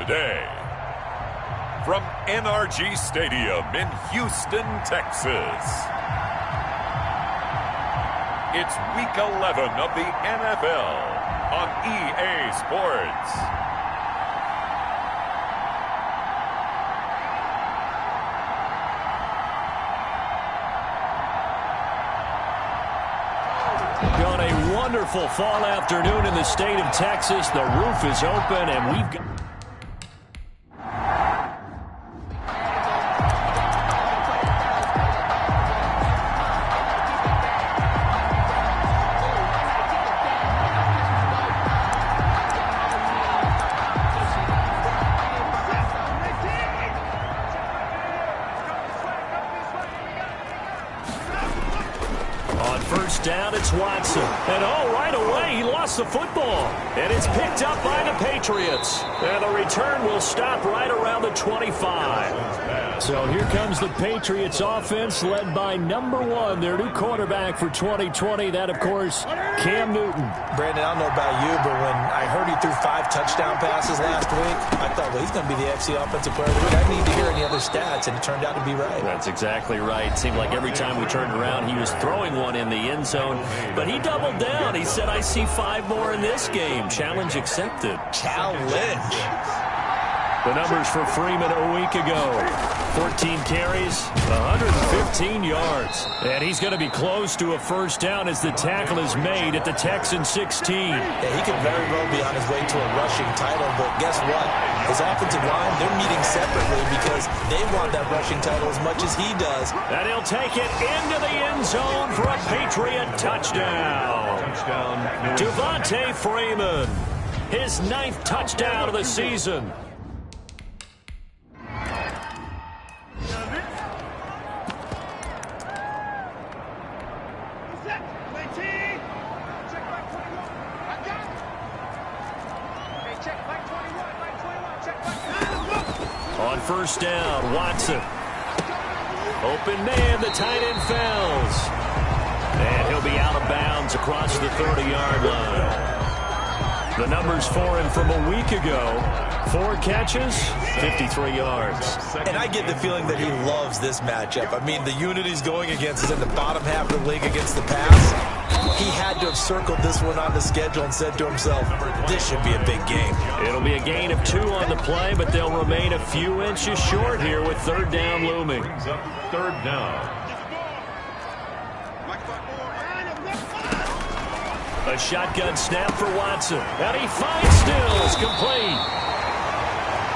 today. From NRG Stadium in Houston, Texas. It's Week 11 of the NFL on EA Sports. On a wonderful fall afternoon in the state of Texas, the roof is open and we've got... First down, it's Watson. And right away, he lost the football. And it's picked up by the Patriots. And the return will stop right around the 25. So here comes the Patriots offense led by number 1, their new quarterback for 2020. That, of course, Cam Newton. Brandon, I don't know about you, but when I heard he threw 5 touchdown passes last week, I thought, well, he's going to be the FC Offensive Player of the Week. I didn't need to hear any other stats, and it turned out to be right. That's exactly right. It seemed like every time we turned around, he was throwing one in the end zone. But he doubled down. He said, I see 5 more in this game. Challenge accepted. Challenge. The numbers for Freeman a week ago. 14 carries, 115 yards. And he's going to be close to a first down as the tackle is made at the Texans 16. Yeah, he could very well be on his way to a rushing title, but guess what? His offensive line, they're meeting separately because they want that rushing title as much as he does. And he'll take it into the end zone for a Patriot touchdown. Devontae Freeman, his 9th touchdown of the season. On first down, Watson. Open man, the tight end fells. And he'll be out of bounds across the 30-yard line. The numbers for him from a week ago. 4 catches, 53 yards. And I get the feeling that he loves this matchup. I mean, the unit he's going against is in the bottom half of the league against the pass. He had to have circled this one on the schedule and said to himself, this should be a big game. It'll be a gain of 2 on the play, but they'll remain a few inches short here with 3rd down looming. 3rd down. A shotgun snap for Watson. And he finds Stills, complete.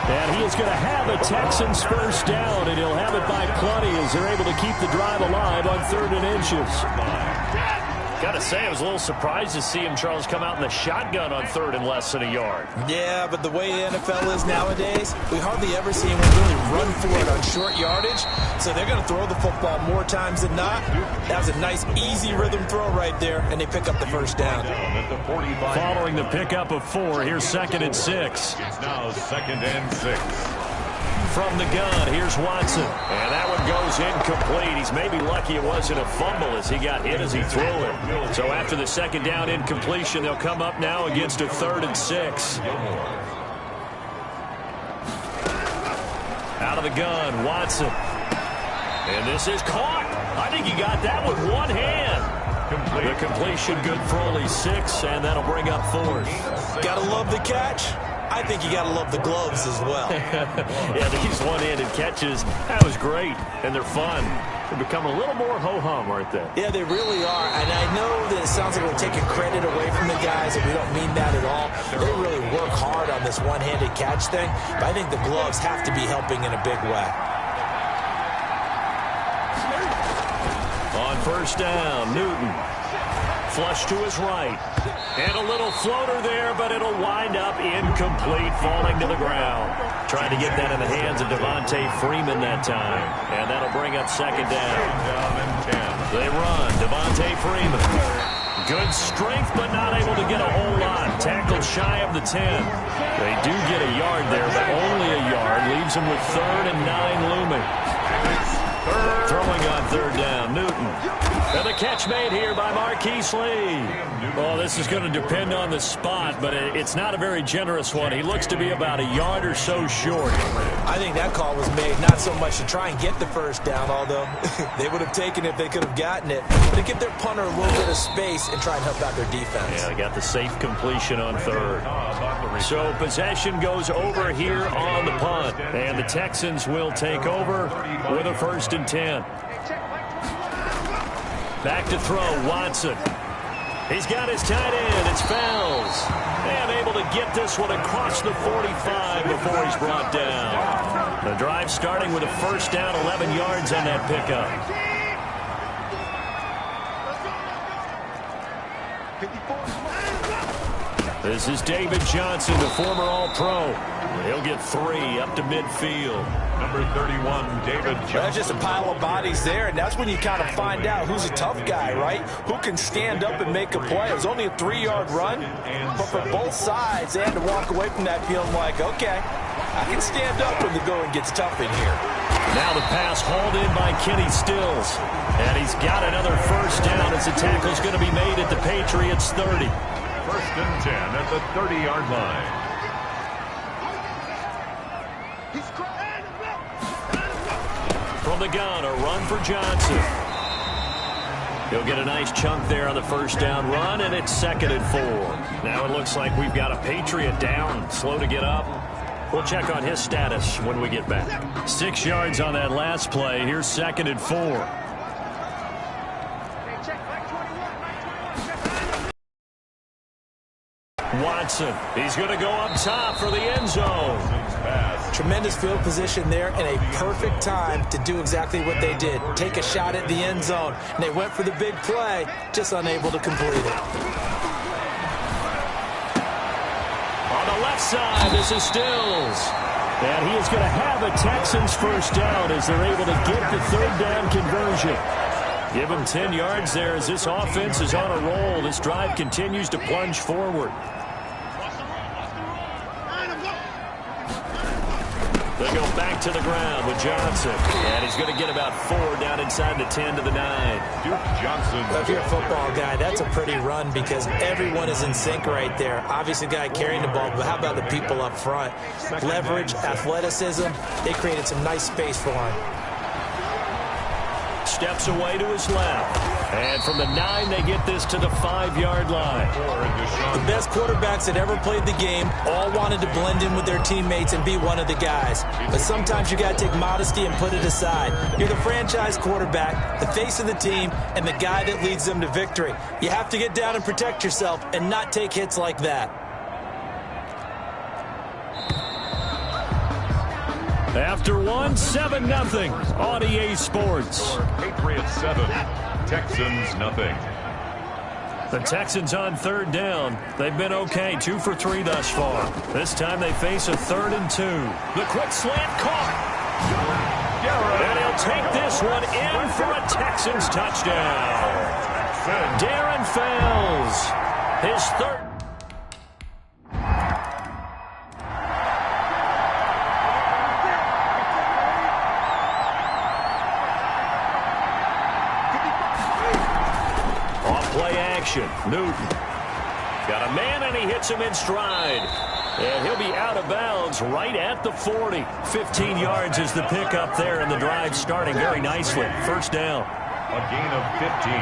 And he is going to have a Texans first down, and he'll have it by plenty as they're able to keep the drive alive on 3rd and inches. Got to say, I was a little surprised to see him, Charles, come out in the shotgun on 3rd and less than a yard. Yeah, but the way the NFL is nowadays, we hardly ever see anyone really run for it on short yardage. So they're going to throw the football more times than not. That was a nice, easy rhythm throw right there, and they pick up the first down. Following the pickup of 4, here's 2nd and 6. It's now 2nd and 6. From the gun, here's Watson. And that one goes incomplete. He's maybe lucky it wasn't a fumble as he got hit as he threw it. So after the 2nd down incompletion, they'll come up now against a 3rd and 6. Out of the gun, Watson. And this is caught. I think he got that with one hand. The completion good for only 6, and that'll bring up 4th. Gotta love the catch. I think you got to love the gloves as well. Yeah, these one-handed catches, that was great, and they're fun. They become a little more ho-hum, aren't they? Yeah, they really are, and I know that it sounds like we're taking credit away from the guys, and we don't mean that at all. They really work hard on this one-handed catch thing, but I think the gloves have to be helping in a big way. On first down, Newton. Flush to his right. And a little floater there, but it'll wind up incomplete, falling to the ground. Trying to get that in the hands of Devontae Freeman that time. And that'll bring up 2nd down. They run. Devontae Freeman. Good strength, but not able to get a whole lot. Tackled shy of the 10. They do get a yard there, but only a yard. Leaves them with 3rd and 9 looming. Throwing on third down. Newton. And the catch made here by Marquise Lee. Well, this is going to depend on the spot, but it's not a very generous one. He looks to be about a yard or so short. I think that call was made not so much to try and get the first down, although they would have taken it if they could have gotten it, but to give their punter a little bit of space and try and help out their defense. Yeah, they got the safe completion on third. So possession goes over here on the punt, and the Texans will take over with a 1st and 10. Back to throw, Watson. He's got his tight end. It's Fells. And able to get this one across the 45 before he's brought down. The drive starting with a 1st down, 11 yards on that pickup. This is David Johnson, the former All-Pro. He'll get 3 up to midfield. Number 31, David Johnson. That's just a pile of bodies there, and that's when you kind of find out who's a tough guy, right? Who can stand up and make a play. It was only a 3-yard run, but for both sides, they had to walk away from that feeling like, okay, I can stand up when the going gets tough in here. Now the pass hauled in by Kenny Stills. And he's got another 1st down as the tackle's going to be made at the Patriots 30. 1st and 10 at the 30-yard line. From the gun, a run for Johnson. He'll get a nice chunk there on the 1st down run, and it's 2nd and 4. Now it looks like we've got a Patriot down, slow to get up. We'll check on his status when we get back. 6 yards on that last play. Here's 2nd and 4. Watson, he's going to go up top for the end zone. Tremendous field position there and a perfect time to do exactly what they did. Take a shot at the end zone. And they went for the big play, just unable to complete it. On the left side, this is Stills. And he is going to have a Texans 1st down as they're able to get the 3rd down conversion. Give him 10 yards there as this offense is on a roll. This drive continues to plunge forward. They go back to the ground with Johnson. And he's going to get about 4 down inside the 10 to the 9. Duke Johnson. If you're a football guy, that's a pretty run because everyone is in sync right there. Obviously, the guy carrying the ball, but how about the people up front? Leverage, athleticism, they created some nice space for him. Steps away to his left. And from the 9, they get this to the 5-yard line. The best quarterbacks that ever played the game all wanted to blend in with their teammates and be one of the guys. But sometimes you got to take modesty and put it aside. You're the franchise quarterback, the face of the team, and the guy that leads them to victory. You have to get down and protect yourself and not take hits like that. After 1, 7-0 on EA Sports. Patriots 7, Texans 0. The Texans on 3rd down. They've been okay, 2 for 3 thus far. This time they face a 3rd and 2. The quick slant caught. And he'll take this one in for a Texans touchdown. Darren Fells, his 3rd. Newton got a man, and he hits him in stride. And he'll be out of bounds right at the 40. 15 yards is the pickup there, and the drive starting very nicely. 1st down. A gain of 15.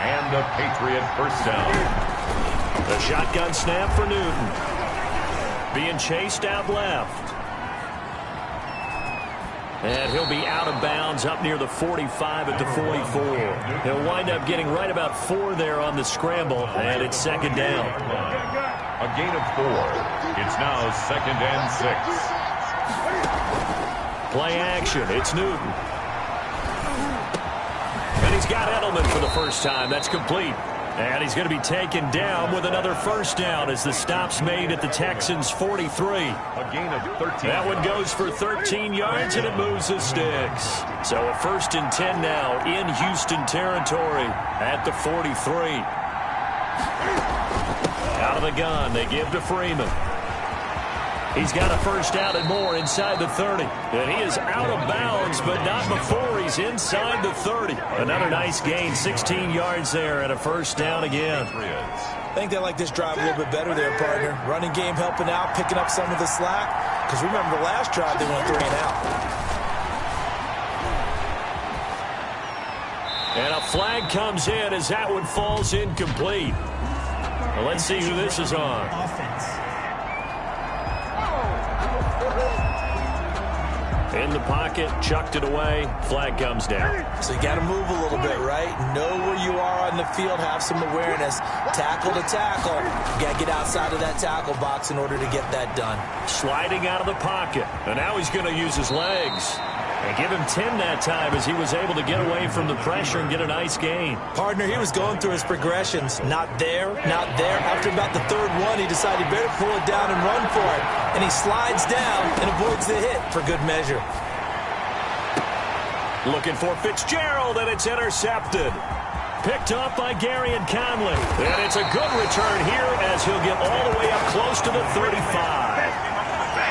And a Patriot 1st down. The shotgun snap for Newton. Being chased out left. And he'll be out of bounds up near the 45 at the 44. He'll wind up getting right about 4 there on the scramble, and it's 2nd down. A gain of 4. It's now 2nd and 6. Play action. It's Newton. And he's got Edelman for the first time. That's complete. And he's going to be taken down with another 1st down as the stop's made at the Texans' 43. A gain of 13. That one goes for 13 yards, and it moves the sticks. So a 1st and 10 now in Houston territory at the 43. Out of the gun, they give to Freeman. He's got a 1st down and more inside the 30. And he is out of bounds, but not before he he's inside the 30. Another nice gain, 16 yards there and a first down again. I think they like this drive a little bit better there, partner. Running game helping out, picking up some of the slack. Because remember the last drive, they went 3 and out. And a flag comes in as that one falls incomplete. Well, let's see who this is on. In the pocket, chucked it away, flag comes down. So you got to move a little bit, right? Know where you are on the field, have some awareness. Tackle to tackle. You got to get outside of that tackle box in order to get that done. Sliding out of the pocket, and now he's going to use his legs. And give him 10 that time as he was able to get away from the pressure and get a nice gain. Partner, he was going through his progressions. Not there, not there. After about the third one, he decided he better pull it down and run for it. And he slides down and avoids the hit for good measure. Looking for Fitzgerald, and it's intercepted. Picked up by Gary and Conley. And it's a good return here as he'll get all the way up close to the 35.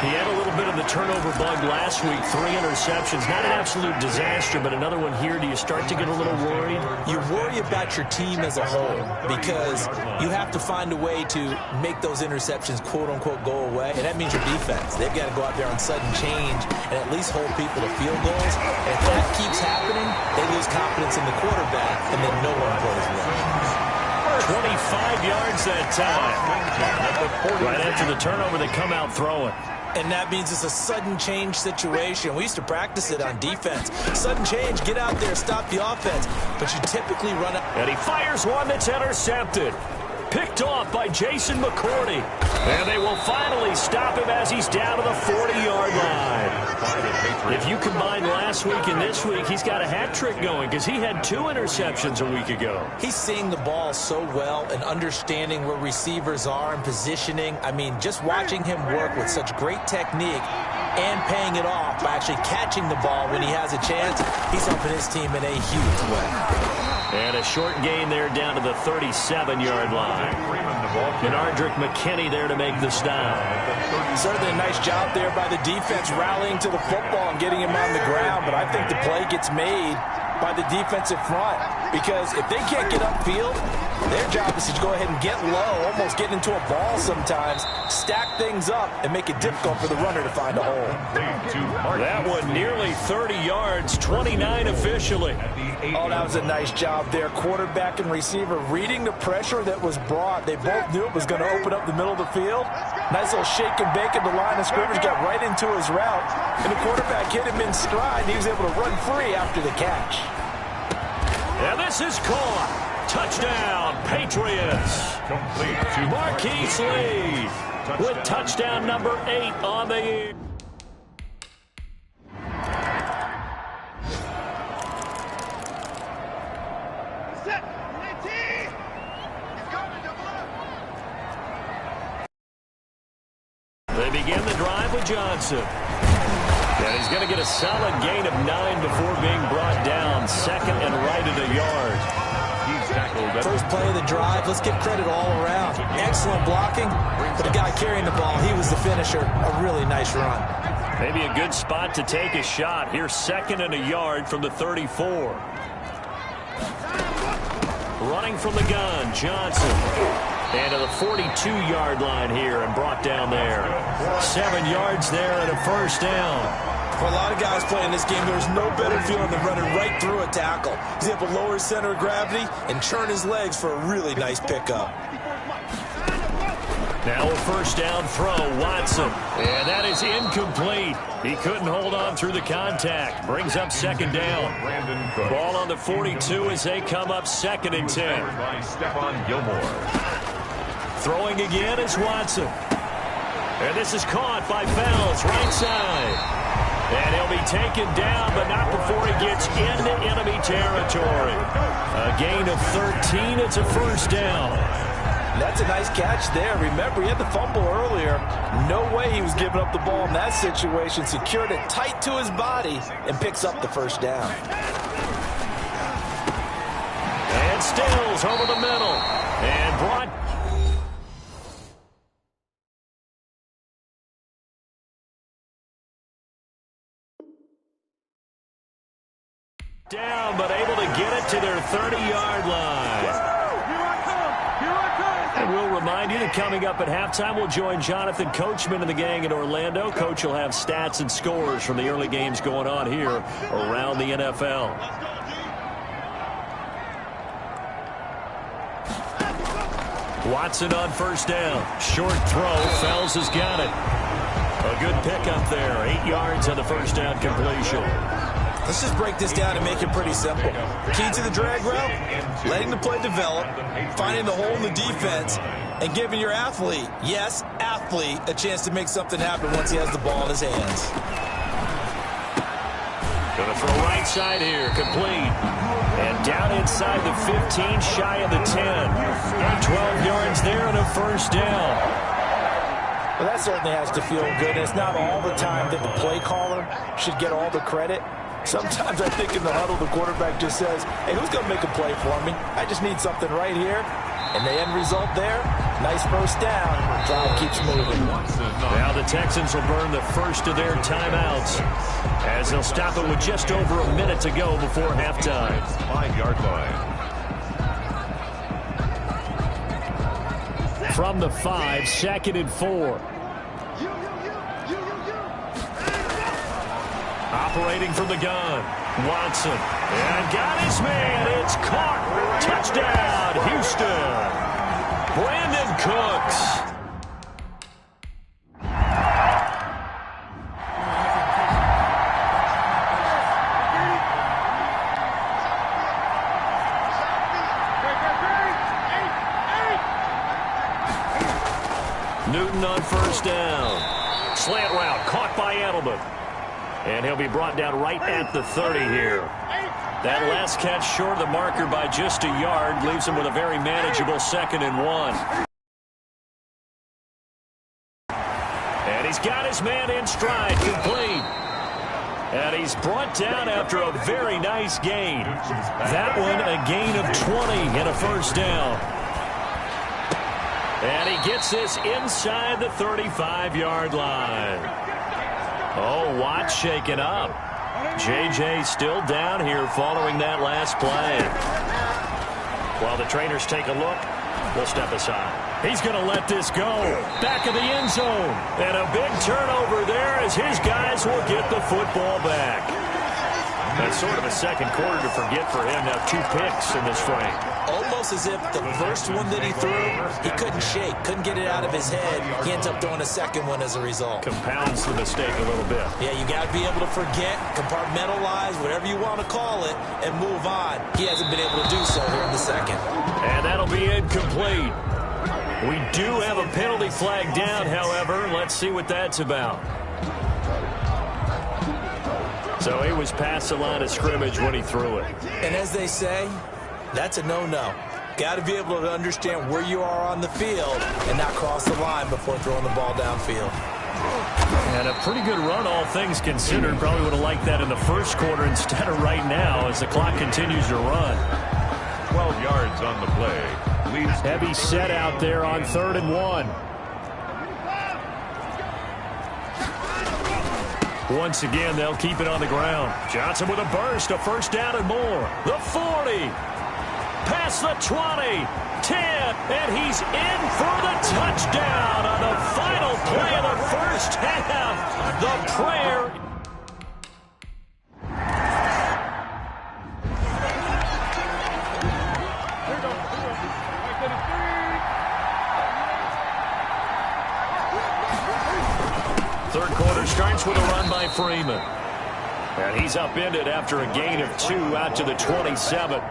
He had a little bit of the turnover bug last week, 3 interceptions. Not an absolute disaster, but another one here. Do you start to get a little worried? You worry about your team as a whole because you have to find a way to make those interceptions, quote-unquote, go away. And that means your defense. They've got to go out there on sudden change and at least hold people to field goals. And if that keeps happening, they lose confidence in the quarterback, and then no one plays well. 25 yards that time. Right after the turnover, they come out throwing. And that means it's a sudden change situation. We used to practice it on defense. Sudden change, get out there, stop the offense. But you typically run out. And he fires one that's intercepted. Picked off by Jason McCourty. And they will finally stop him as he's down to the 40-yard line. If you combine last week and this week, he's got a hat trick going because he had 2 interceptions a week ago. He's seeing the ball so well and understanding where receivers are and positioning. I mean, just watching him work with such great technique and paying it off by actually catching the ball when he has a chance, he's helping his team in a huge way. And a short gain there down to the 37-yard line. And Ardrick McKinney there to make the stop. Certainly a nice job there by the defense rallying to the football and getting him on the ground, but I think the play gets made by the defensive front because if they can't get upfield, their job is to go ahead and get low, almost get into a ball sometimes, stack things up, and make it difficult for the runner to find a hole. That one nearly 30 yards, 29 officially. Oh, that was a nice job there. Quarterback and receiver reading the pressure that was brought. They both knew it was going to open up the middle of the field. Nice little shake and bake at the line of scrimmage, got right into his route, and the quarterback hit him in stride, and he was able to run free after the catch. And this is caught. Touchdown, Patriots. Complete to Marquise Lee with touchdown number 8 on the year. They begin the drive with Johnson. And he's going to get a solid gain of 9 before being brought down. Second and right at a yard. First play of the drive, let's give credit all around. Excellent blocking, but the guy carrying the ball, he was the finisher. A really nice run. Maybe a good spot to take a shot. Here's second and a yard from the 34. Running from the gun, Johnson. And to the 42-yard line here and brought down there. 7 yards there and a first down. For a lot of guys playing this game, there's no better feeling than running right through a tackle. He's able to lower his center of gravity and churn his legs for a really nice pickup. Now a first down throw, Watson. And that is incomplete. He couldn't hold on through the contact. Brings up second down. Ball on the 42 as they come up second and 10. Throwing again is Watson. And this is caught by Fells, right side. And he'll be taken down, but not before he gets into enemy territory. A gain of 13. It's a first down. That's a nice catch there. Remember, he had the fumble earlier. No way he was giving up the ball in that situation. Secured it tight to his body and picks up the first down. And Stills over the middle. And brought... Down, but able to get it to their 30-yard line. And we'll remind you that coming up at halftime, we'll join Jonathan Coachman and the gang in Orlando. Coach will have stats and scores from the early games going on here around the NFL. Watson on first down. Short throw. Fells has got it. A good pickup there. 8 yards on the first down completion. Let's just break this down and make it pretty simple. Key to the drag route, letting the play develop, finding the hole in the defense, and giving your athlete, yes, athlete, a chance to make something happen once he has the ball in his hands. Going to throw right side here, complete. And down inside the 15, shy of the 10. And 12 yards there and a first down. Well, that certainly has to feel good. It's not all the time that the play caller should get all the credit. Sometimes I think in the huddle, the quarterback just says, hey, who's going to make a play for me? I just need something right here. And the end result there, nice first down. Drive keeps moving. Now the Texans will burn the first of their timeouts as they'll stop it with just over a minute to go before halftime. 5-yard line. From the 5, 2nd and 4. Operating from the gun, Watson. And got his man. It's caught. Touchdown, Houston. Brandon Cooks. Newton on first down. Slant route caught by Edelman. And he'll be brought down right at the 30 here. That last catch short of the marker by just a yard leaves him with a very manageable 2nd and 1. And he's got his man in stride, complete. And he's brought down after a very nice gain. That one a gain of 20 and a first down. And he gets this inside the 35-yard line. Oh, Watt shaken up. J.J. still down here following that last play. While the trainers take a look, we'll step aside. He's going to let this go. Back of the end zone. And a big turnover there as his guys will get the football back. That's sort of a second quarter to forget for him. Now 2 picks in this frame. Almost as if the first one that he threw, he couldn't shake, couldn't get it out of his head. He ends up throwing a second one as a result. Compounds the mistake a little bit. Yeah, you got to be able to forget, compartmentalize, whatever you want to call it, and move on. He hasn't been able to do so here in the second. And that'll be incomplete. We do have a penalty flag down, however. Let's see what that's about. So he was past the line of scrimmage when he threw it. And as they say, that's a no-no. Got to be able to understand where you are on the field and not cross the line before throwing the ball downfield. And a pretty good run, all things considered. Probably would have liked that in the first quarter instead of right now as the clock continues to run. 12 yards on the play. Leads heavy set out there on 3rd and 1. Once again, they'll keep it on the ground. Johnson with a burst, a first down and more. The 40. Past the 20. 10. And he's in for the touchdown on the final play of the first half. The prayer. Third quarter starts with a run by Freeman. And he's upended after a gain of 2 out to the 27.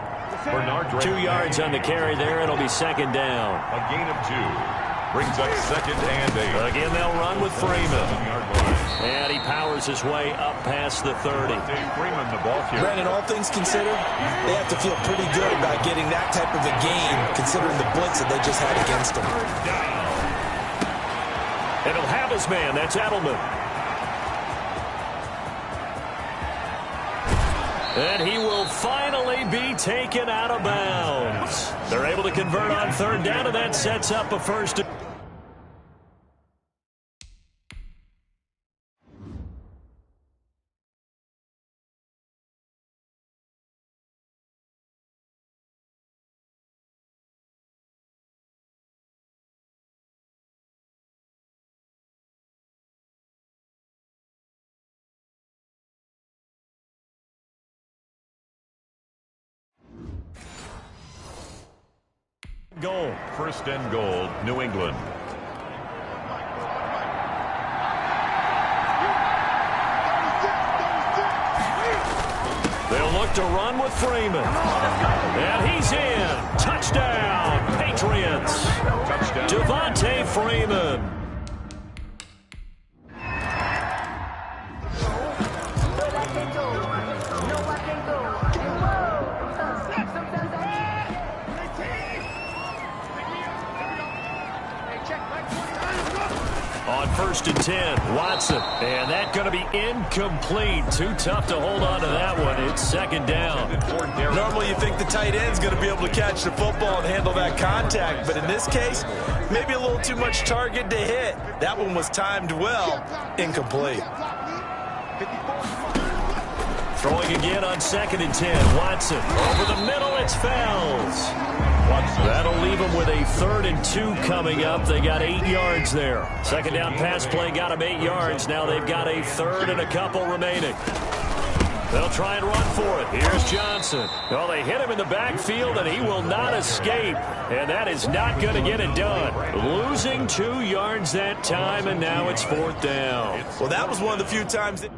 2 yards on the carry there. It'll be 2nd down. A gain of 2. Brings up 2nd and 8. Again, they'll run with Freeman. And he powers his way up past the 30. Freeman, the ball carrier. Brandon, all things considered, they have to feel pretty good about getting that type of a gain, considering the blitz that they just had against them. And he'll have his man. That's Edelman. And he will finally be taken out of bounds. They're able to convert on 3rd down, and that sets up a first. Goal. First and goal, New England. They'll look to run with Freeman. And he's in. Touchdown, Patriots. Touchdown. Devontae Freeman. On first and 10, Watson. And that's going to be incomplete. Too tough to hold on to that one. It's second down. Normally you think the tight end's going to be able to catch the football and handle that contact, but in this case, maybe a little too much target to hit. That one was timed well. Incomplete. Throwing again on second and 10. Watson over the middle. It's Fells. That'll leave them with a 3rd and 2 coming up. They got 8 yards there. Second down pass play got them 8 yards. Now they've got a 3rd and a couple remaining. They'll try and run for it. Here's Johnson. Well, they hit him in the backfield, and he will not escape. And that is not going to get it done. Losing 2 yards that time, and now it's 4th down. Well, that was one of the few times that...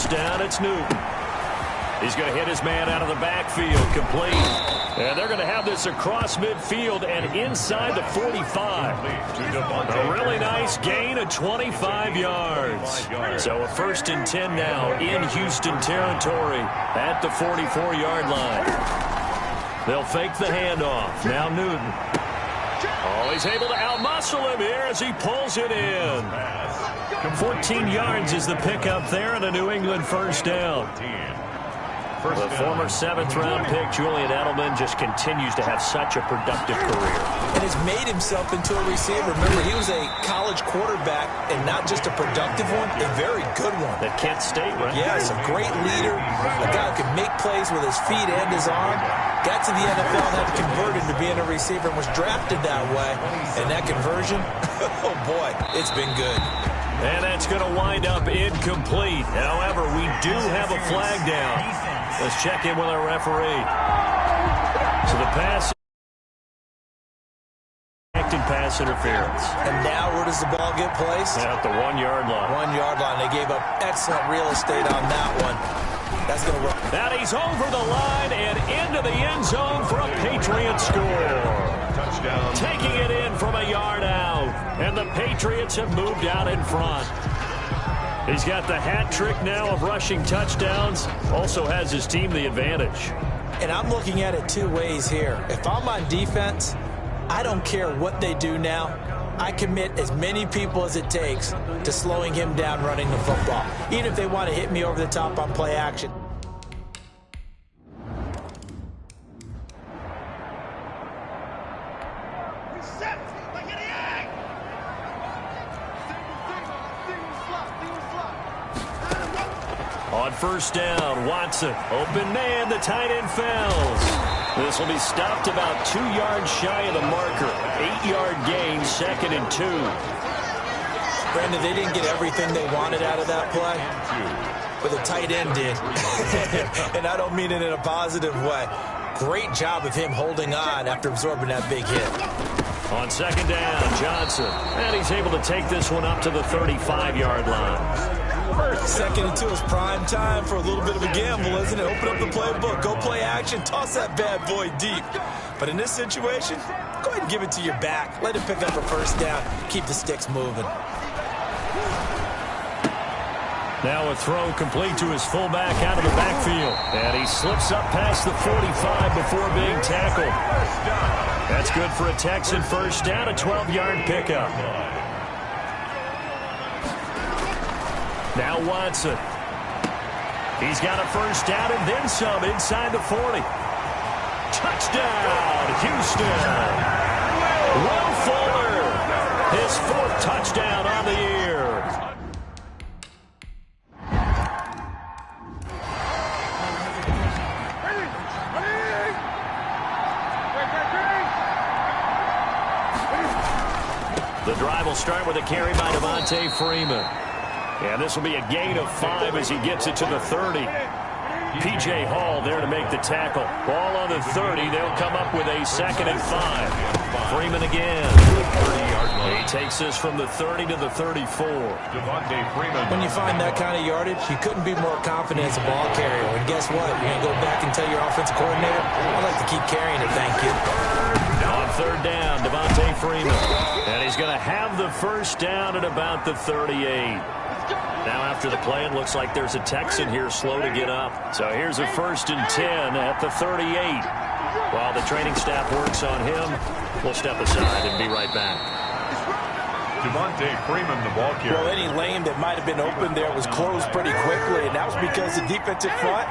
Down, it's Newton. He's going to hit his man out of the backfield, complete. And they're going to have this across midfield and inside the 45. A really nice gain of 25 yards. So a 1st and 10 now in Houston territory at the 44-yard line. They'll fake the handoff. Now Newton. Oh, he's able to outmuscle him here as he pulls it in. 14 yards is the pickup there and a New England first down. The former 7th-round pick, Julian Edelman, just continues to have such a productive career. And has made himself into a receiver. Remember, he was a college quarterback, and not just a productive one, a very good one. At Kent State, right? Yes, a great leader, a guy who can make plays with his feet and his arm. Got to the NFL and had to convert into being a receiver and was drafted that way. And that conversion, oh boy, it's been good. And that's going to wind up incomplete. However, we do have a flag down. Let's check in with our referee. So the pass interference. And now where does the ball get placed? At the 1-yard line. 1-yard line. They gave up excellent real estate on that one. That's going to work. Now he's over the line and into the end zone for a Patriots score. Touchdown. Taking it in from a yard out. And the Patriots have moved out in front. He's got the hat trick now of rushing touchdowns. Also has his team the advantage. And I'm looking at it 2 ways here. If I'm on defense, I don't care what they do now. I commit as many people as it takes to slowing him down running the football. Even if they want to hit me over the top on play action. On first down, Watson. Open man, the tight end Fells. This will be stopped about 2 yards shy of the marker. 8-yard gain, 2nd and 2. Brandon, they didn't get everything they wanted out of that play, but the tight end did. And I don't mean it in a positive way. Great job of him holding on after absorbing that big hit. On second down, Johnson. And he's able to take this one up to the 35-yard line. 2nd and 2 is prime time for a little bit of a gamble, isn't it? Open up the playbook, go play action, toss that bad boy deep. But in this situation, go ahead and give it to your back. Let him pick up a first down. Keep the sticks moving. Now a throw complete to his fullback out of the backfield. And he slips up past the 45 before being tackled. That's good for a Texan first down, a 12-yard pickup. Now Watson. He's got a first down and then some inside the 40. Touchdown, Houston. Will Fuller, his 4th touchdown on the year. The drive will start with a carry by Devontae Freeman. And this will be a gain of 5 as he gets it to the 30. P.J. Hall there to make the tackle. Ball on the 30. They'll come up with a 2nd and 5. Freeman again. He takes this from the 30 to the 34. When you find that kind of yardage, you couldn't be more confident as a ball carrier. And guess what? You're going to go back and tell your offensive coordinator, I'd like to keep carrying it, thank you. On 3rd down, Devontae Freeman. And he's going to have the 1st down at about the 38. Now after the play, it looks like there's a Texan here slow to get up. So here's a 1st and 10 at the 38. While the training staff works on him, we'll step aside and be right back. Devontae Freeman, the ball carrier. Well, any lane that might have been open there was closed pretty quickly, and that was because the defensive front,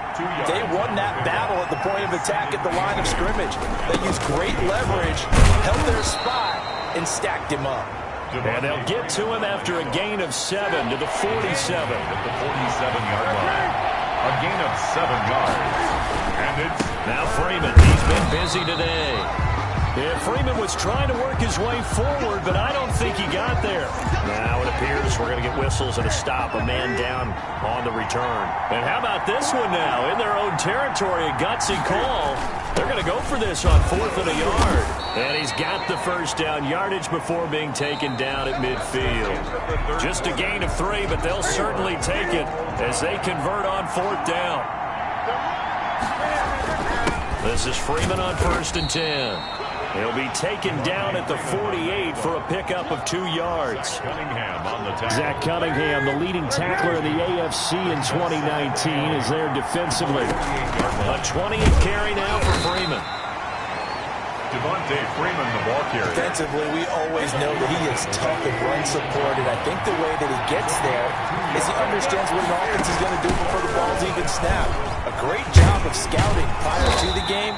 they won that battle at the point of attack at the line of scrimmage. They used great leverage, held their spot, and stacked him up. And they'll get to him after a gain of 7 to the 47. At the 47-yard line. A gain of 7 yards. And it's now Freeman. He's been busy today. Yeah, Freeman was trying to work his way forward, but I don't think he got there. Now it appears we're going to get whistles and a stop. A man down on the return. And how about this one now? In their own territory, a gutsy call. They're going to go for this on 4th and a yard. And he's got the 1st down yardage before being taken down at midfield. Just a gain of 3, but they'll certainly take it as they convert on 4th down. This is Freeman on 1st and 10. He'll be taken down at the 48 for a pickup of 2 yards. Zach Cunningham, the leading tackler in the AFC in 2019, is there defensively. A 20th carry now for Freeman. Devontae Freeman, the ball carrier. Defensively, we always know that he is tough and run support, and I think the way that he gets there is he understands what an offense is going to do before the ball's even snapped. A great job of scouting prior to the game,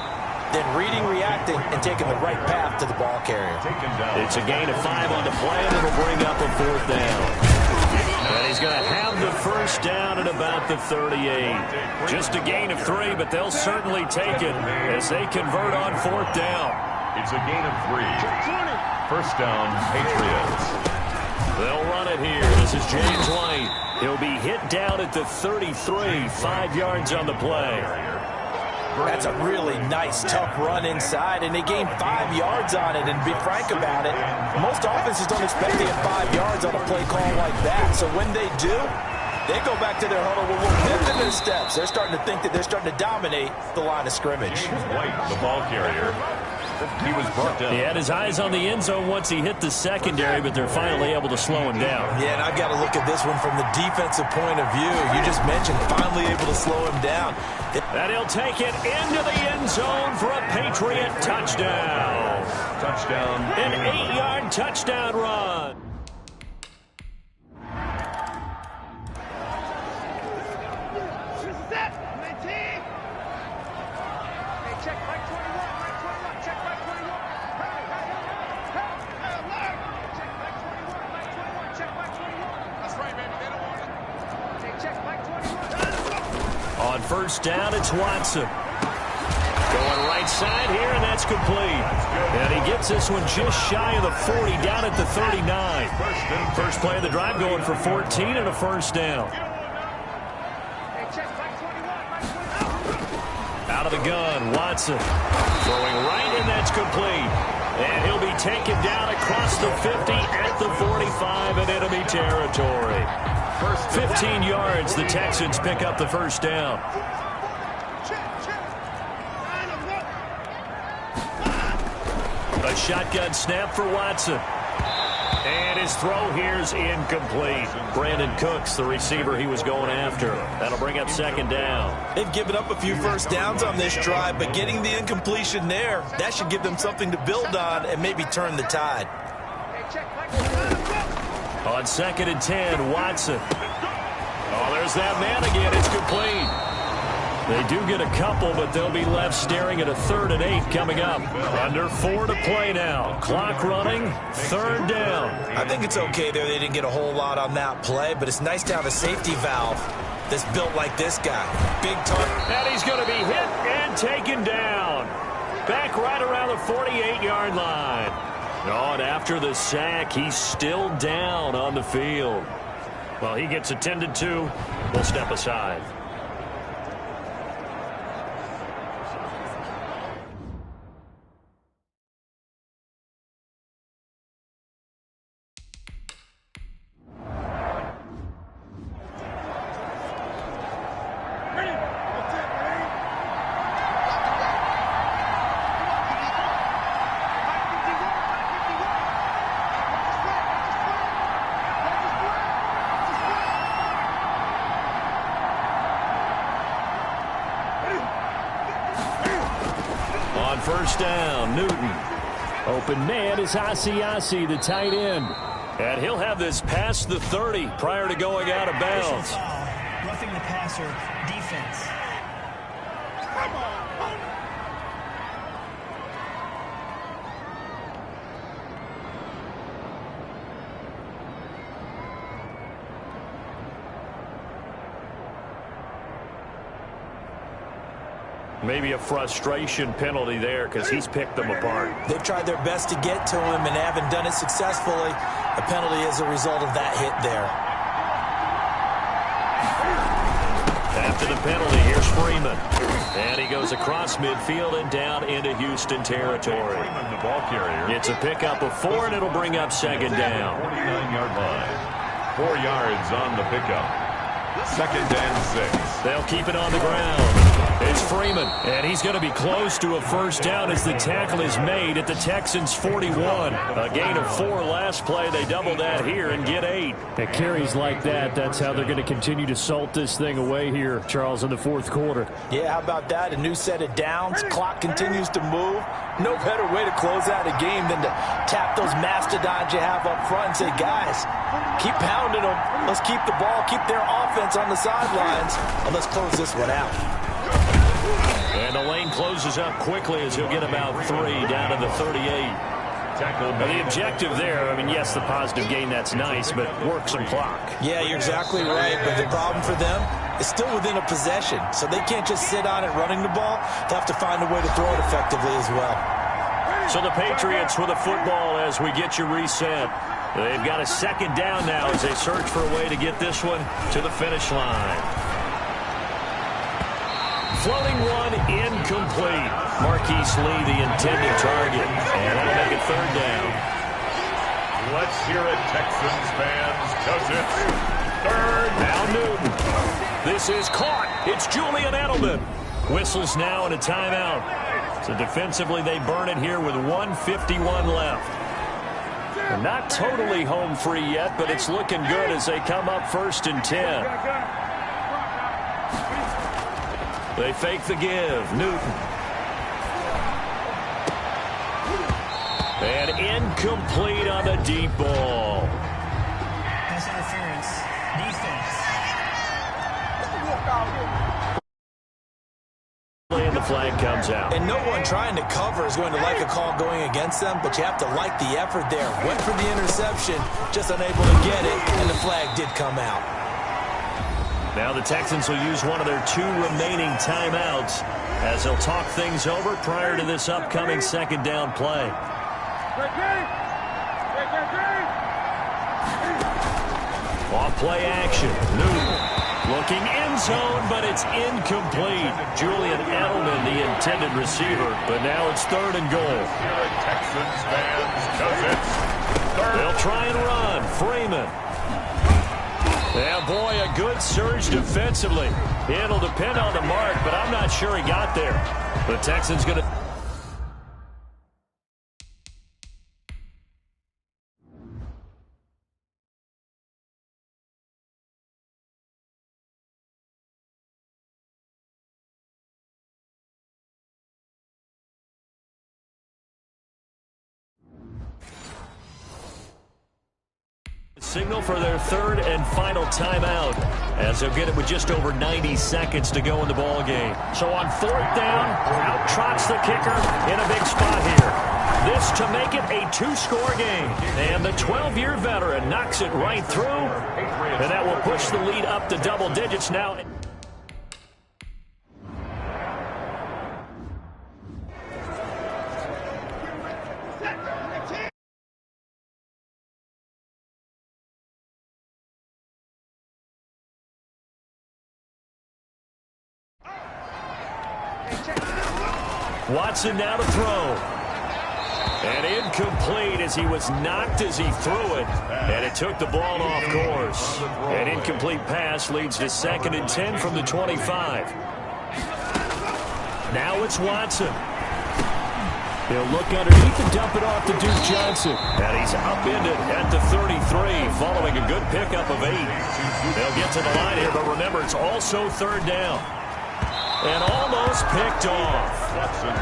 then reading, reacting, and taking the right path to the ball carrier. It's a gain of 5 on the play, and it'll bring up a 4th down. And he's going to have the 1st down at about the 38. Just a gain of 3, but they'll certainly take it as they convert on 4th down. It's a gain of 3. 1st down, Patriots. They'll run it here. This is James White. He'll be hit down at the 33, 5 yards on the play. That's a really nice, tough run inside, and they gained 5 yards on it. And to be frank about it, most offenses don't expect to get 5 yards on a play call like that. So when they do, they go back to their huddle with a little pivot in their steps. They're starting to think that they're starting to dominate the line of scrimmage. White, the ball carrier. He was brought down. He had his eyes on the end zone once he hit the secondary, but they're finally able to slow him down. Yeah, and I've got to look at this one from the defensive point of view. You just mentioned finally able to slow him down. And he'll take it into the end zone for a Patriot touchdown. Touchdown. An 8-yard touchdown run. On 1st down, it's Watson. Going right side here, and that's complete. And he gets this one just shy of the 40, down at the 39. First play of the drive going for 14 and a 1st down. Out of the gun, Watson. Throwing right, and that's complete. And he'll be taken down across the 50 at the 45 in enemy territory. 15 yards, the Texans pick up the 1st down. A shotgun snap for Watson. And his throw here is incomplete. Brandon Cooks, the receiver he was going after. That'll bring up 2nd down. They've given up a few 1st downs on this drive, but getting the incompletion there, that should give them something to build on and maybe turn the tide. On 2nd and 10, Watson. Oh, there's that man again. It's complete. They do get a couple, but they'll be left staring at a 3rd and 8 coming up. Under 4 to play now. Clock running. 3rd down. I think it's okay there. They didn't get a whole lot on that play, but it's nice to have a safety valve that's built like this guy. Big target. And he's going to be hit and taken down. Back right around the 48-yard line. Oh, and after the sack, he's still down on the field. Well, he gets attended to. We'll step aside. On first down, Newton. Open man is Asiasi, the tight end. And he'll have this past the 30 prior to going out of bounds. Roughing the passer, defense. Maybe a frustration penalty there because he's picked them apart. They've tried their best to get to him and haven't done it successfully. A penalty as a result of that hit there. After the penalty, here's Freeman. And he goes across midfield and down into Houston territory. Freeman, the ball carrier. It's a pickup of 4, and it'll bring up second down. 49-yard line. 4 yards on the pickup. Second and 6. They'll keep it on the ground. It's Freeman, and he's going to be close to a first down as the tackle is made at the Texans' 41. A gain of 4 last play. They double that here and get 8. At carries like that, that's how they're going to continue to salt this thing away here, Charles, in the fourth quarter. Yeah, how about that? A new set of downs. Clock continues to move. No better way to close out a game than to tap those mastodons you have up front and say, guys, keep pounding them. Let's keep the ball, keep their offense on the sidelines, and let's close this one out. And the lane closes up quickly as he'll get about 3 down to the 38. Now, the objective there, I mean, yes, the positive gain, that's nice, but work some clock. Yeah, you're exactly right, but the problem for them is still within a possession, so they can't just sit on it running the ball. They'll have to find a way to throw it effectively as well. So the Patriots with a football as we get you reset. They've got a second down now as they search for a way to get this one to the finish line. Floating one, incomplete. Marquise Lee, the intended target. And that'll make it third down. Let's hear it, Texans fans, because it's third. Now Newton. This is caught. It's Julian Edelman. Whistles now and a timeout. So defensively, they burn it here with 1:51 left. They're not totally home free yet, but it's looking good as they come up 1st and 10. They fake the give. Newton. And incomplete on the deep ball. Pass interference, defense. And the flag comes out. And no one trying to cover is going to like a call going against them, but you have to like the effort there. Went for the interception, just unable to get it, and the flag did come out. Now the Texans will use one of their 2 remaining timeouts as they'll talk things over prior to this upcoming second down play. Off play action. Newton looking end zone, but it's incomplete. Julian Edelman, the intended receiver, but now it's 3rd and goal. Texans fans, because it's third. They'll try and run. Freeman. Yeah, boy, a good surge defensively. It'll depend on the mark, but I'm not sure he got there. The Texans going to... Signal for their 3rd and final timeout as they'll get it with just over 90 seconds to go in the ball game. So on 4th down, out trots the kicker in a big spot here. This to make it a 2-score game. And the 12-year veteran knocks it right through. And that will push the lead up to double digits now. Watson now to throw. And incomplete as he was knocked as he threw it. And it took the ball off course. An incomplete pass leads to 2nd and 10 from the 25. Now it's Watson. He'll look underneath and dump it off to Duke Johnson. And he's upended at the 33 following a good pickup of 8. They'll get to the line here, but remember, it's also 3rd down. And almost picked off.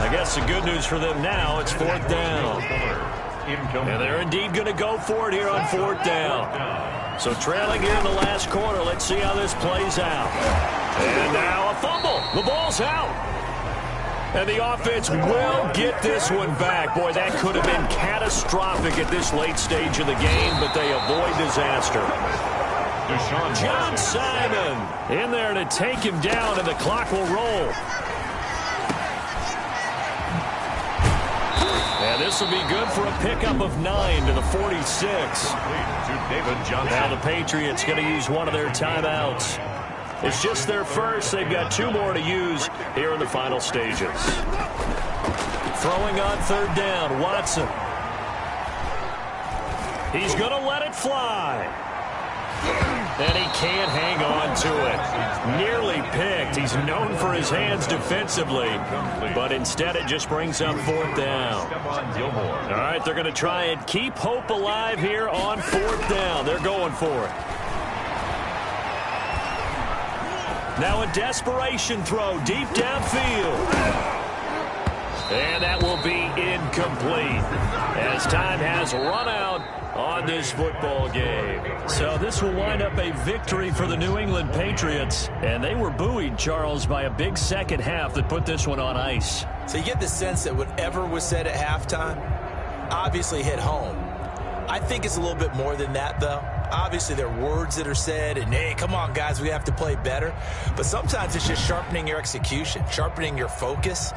I guess the good news for them now, it's 4th down. And they're indeed going to go for it here on 4th down. So trailing here in the last quarter, let's see how this plays out. And now a fumble. The ball's out. And the offense will get this one back. Boy, that could have been catastrophic at this late stage of the game, but they avoid disaster. John Simon in there to take him down, and the clock will roll. And this will be good for a pickup of 9 to the 46. Now the Patriots going to use one of their timeouts. It's just their first. They've got 2 more to use here in the final stages. Throwing on 3rd down, Watson. He's going to let it fly. And he can't hang on to it. Nearly picked. He's known for his hands defensively. But instead it just brings up 4th down. All right, they're going to try and keep hope alive here on 4th down. They're going for it. Now a desperation throw deep downfield. And that will be incomplete as time has run out on this football game. So this will wind up a victory for the New England Patriots. And they were buoyed, Charles, by a big second half that put this one on ice. So you get the sense that whatever was said at halftime obviously hit home. I think it's a little bit more than that, though. Obviously, there are words that are said, and, hey, come on, guys, we have to play better. But sometimes it's just sharpening your execution, sharpening your focus,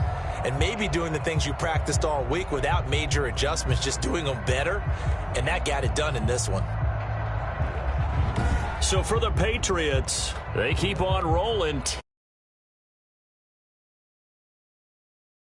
and maybe doing the things you practiced all week without major adjustments, just doing them better. And that got it done in this one. So for the Patriots, they keep on rolling.